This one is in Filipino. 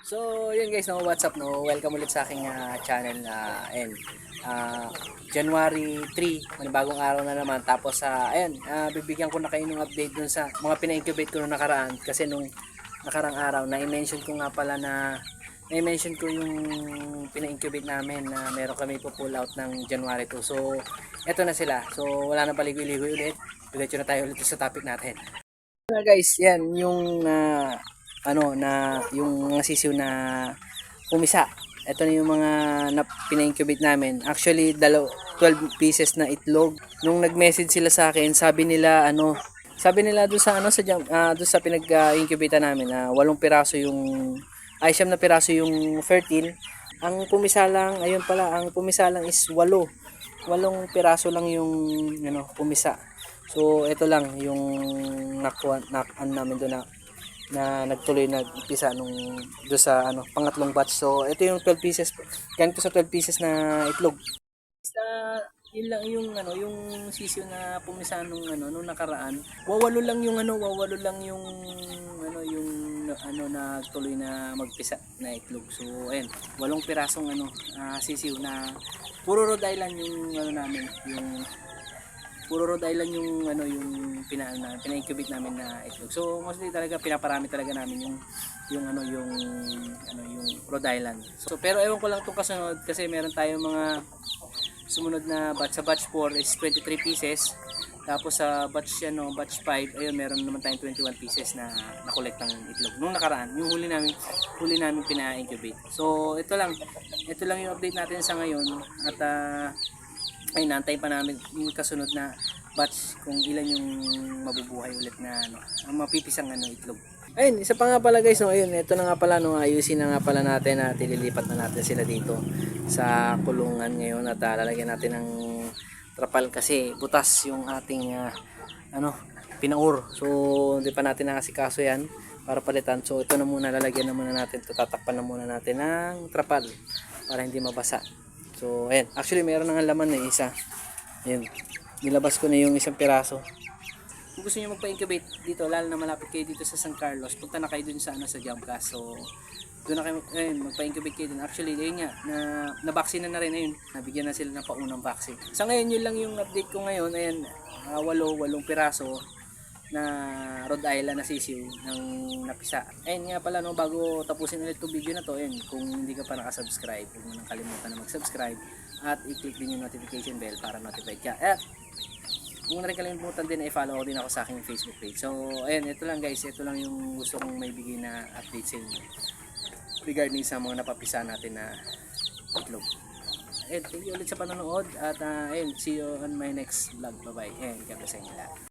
So, yun guys, no, what's up, no? Welcome ulit sa aking channel January 3, manibagong araw na naman. Tapos, bibigyan ko na kayo ng update dun sa mga pina-incubate ko nung nakaraan. Kasi nung nakarang araw, na-mention ko nga pala na-mention ko yung pina-incubate namin na meron kami po-pull out ng January 2. So, eto na sila. So, wala na paligoy-ligoy ulit. Diretso na tayo ulit sa topic natin. Guys, yan yung yung mga sisiw na pumisa. Ito na yung mga pina-incubate namin. Actually, 12 pieces na itlog. Nung nag-message sila sa akin, sabi nila doon sa doon sa pinag-incubate namin na 8 piraso yung 9 na piraso yung fertile. Ang pumisa lang, ayun pala, ang pumisa lang is 8 piraso lang yung pumisa. So ito lang yung nakuha namin doon na nagtuloy nagpisa nung do sa pangatlong batch. So ito yung 12 pieces. Ganito sa 12 pieces na itlog. Yun lang yung sisiyo na pumisa nung nakaraan. Wawalo lang yung nagtuloy na magpisa na itlog. So ayun, 8 pirasong sisiyo na puro Rhode Island yung namin, yung puro Rhode Island yung pina-incubate namin na itlog. So mostly talaga pinaparami talaga namin yung Rhode Island. So pero ewan ko lang tong kasunod kasi meron tayong mga sumunod na batch. Sa batch 4 is 23 pieces. Tapos sa batch 5, ayun meron naman tayong 21 pieces na na-collect ng itlog nung nakaraan. Yung huli namin pina-incubate. So ito lang yung update natin sa ngayon at ay nantay pa namin yung kasunod na batch kung ilan yung mabubuhay ulit na ang mapipisang itlog. Ayun, isa pa nga pala guys, ayun, ito na nga pala ayusin na nga pala natin at ililipat na natin sila dito sa kulungan ngayon at lalagyan natin ng trapal kasi butas yung ating pinaur. So hindi pa natin nakasikaso yan para palitan. So ito na muna, lalagyan na muna natin, tatakpan na muna natin ng trapal para hindi mabasa. So, ayan. Actually, mayroon nang laman na isa. Ayan. Nilabas ko na yung isang piraso. Kung gusto niyo magpa-incubate dito, lalo na malapit kayo dito sa San Carlos, punta na kayo dun sa Jamcast. So, doon na kayo, magpa-incubate kayo dun. Actually, ayun nga, na-vaccine na rin. Ayun, nabigyan na sila ng paunang vaccine. Sa ngayon, yun lang yung update ko ngayon. Ayan, 8 piraso na Rhode Island na sisiw ng napisa. Ayun nga pala, bago tapusin ulit itong video na to, kung hindi ka pa nakasubscribe, huwag mo nang kalimutan na mag-subscribe at i-click din yung notification bell para notified ka. At huwag mo na rin kalimutan din na i-follow din ako sa aking Facebook page. So ayun, ito lang guys, ito lang yung gusto kong may bigay na update sa inyo regarding sa mga napapisa natin na itlog. Thank you ulit sa panonood at see you on my next vlog. Bye bye and God bless sa inyo lahat.